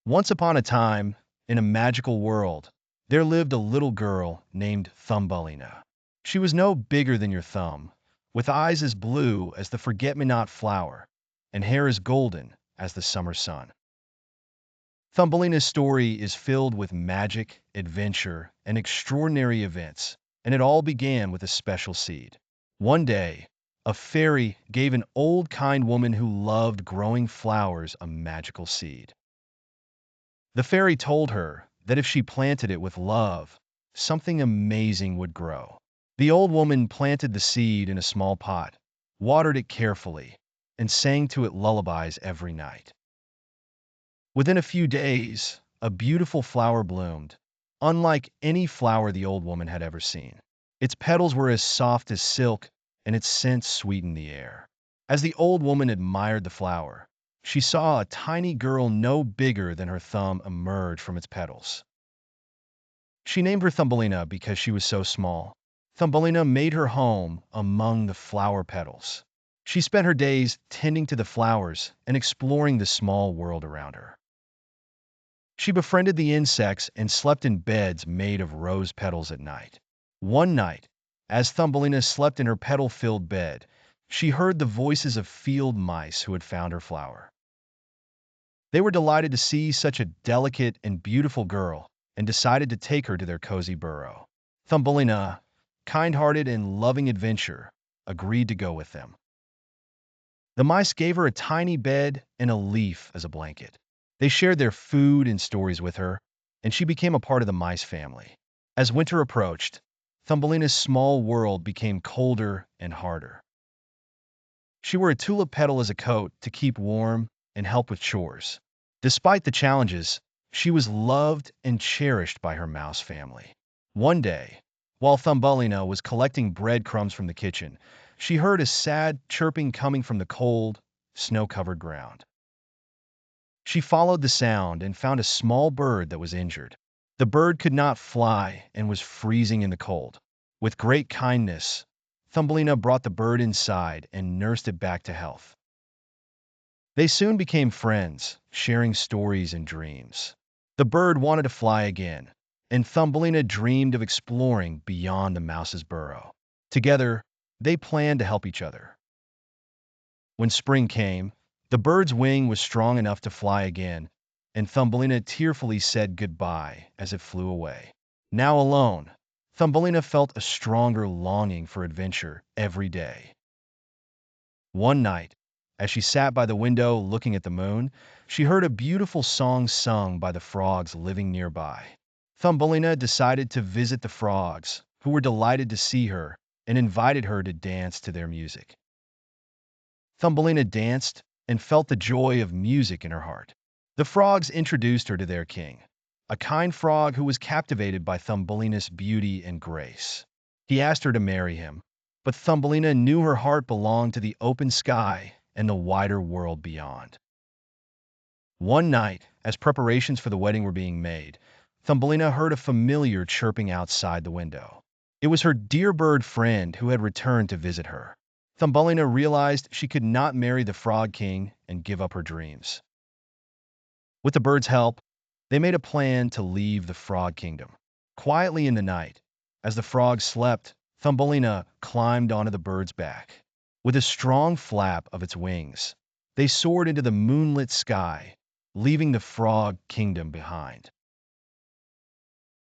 Once upon a time, in a magical world, there lived a little girl named Thumbelina. She was no bigger than your thumb, with eyes as blue as the forget-me-not flower, and hair as golden as the summer sun. Thumbelina's story is filled with magic, adventure, and extraordinary events, and it all began with a special seed. One day, a fairy gave an old kind woman who loved growing flowers a magical seed. The fairy told her that if she planted it with love, something amazing would grow. The old woman planted the seed in a small pot, watered it carefully, and sang to it lullabies every night. Within a few days, a beautiful flower bloomed, unlike any flower the old woman had ever seen. Its petals were as soft as silk, and its scent sweetened the air. As the old woman admired the flower, she saw a tiny girl no bigger than her thumb emerge from its petals. She named her Thumbelina because she was so small. Thumbelina made her home among the flower petals. She spent her days tending to the flowers and exploring the small world around her. She befriended the insects and slept in beds made of rose petals at night. One night, as Thumbelina slept in her petal-filled bed, she heard the voices of field mice who had found her flower. They were delighted to see such a delicate and beautiful girl and decided to take her to their cozy burrow. Thumbelina, kind-hearted and loving adventure, agreed to go with them. The mice gave her a tiny bed and a leaf as a blanket. They shared their food and stories with her, and she became a part of the mice family. As winter approached, Thumbelina's small world became colder and harder. She wore a tulip petal as a coat to keep warm and help with chores. Despite the challenges, she was loved and cherished by her mouse family. One day, while Thumbelina was collecting breadcrumbs from the kitchen, she heard a sad chirping coming from the cold, snow-covered ground. She followed the sound and found a small bird that was injured. The bird could not fly and was freezing in the cold. With great kindness, Thumbelina brought the bird inside and nursed it back to health. They soon became friends, sharing stories and dreams. The bird wanted to fly again, and Thumbelina dreamed of exploring beyond the mouse's burrow. Together, they planned to help each other. When spring came, the bird's wing was strong enough to fly again, and Thumbelina tearfully said goodbye as it flew away. Now alone, Thumbelina felt a stronger longing for adventure every day. One night, as she sat by the window looking at the moon, she heard a beautiful song sung by the frogs living nearby. Thumbelina decided to visit the frogs, who were delighted to see her and invited her to dance to their music. Thumbelina danced and felt the joy of music in her heart. The frogs introduced her to their king, a kind frog who was captivated by Thumbelina's beauty and grace. He asked her to marry him, but Thumbelina knew her heart belonged to the open sky and the wider world beyond. One night, as preparations for the wedding were being made, Thumbelina heard a familiar chirping outside the window. It was her dear bird friend who had returned to visit her. Thumbelina realized she could not marry the Frog King and give up her dreams. With the bird's help, they made a plan to leave the Frog Kingdom. Quietly in the night, as the frogs slept, Thumbelina climbed onto the bird's back. With a strong flap of its wings, they soared into the moonlit sky, leaving the Frog Kingdom behind.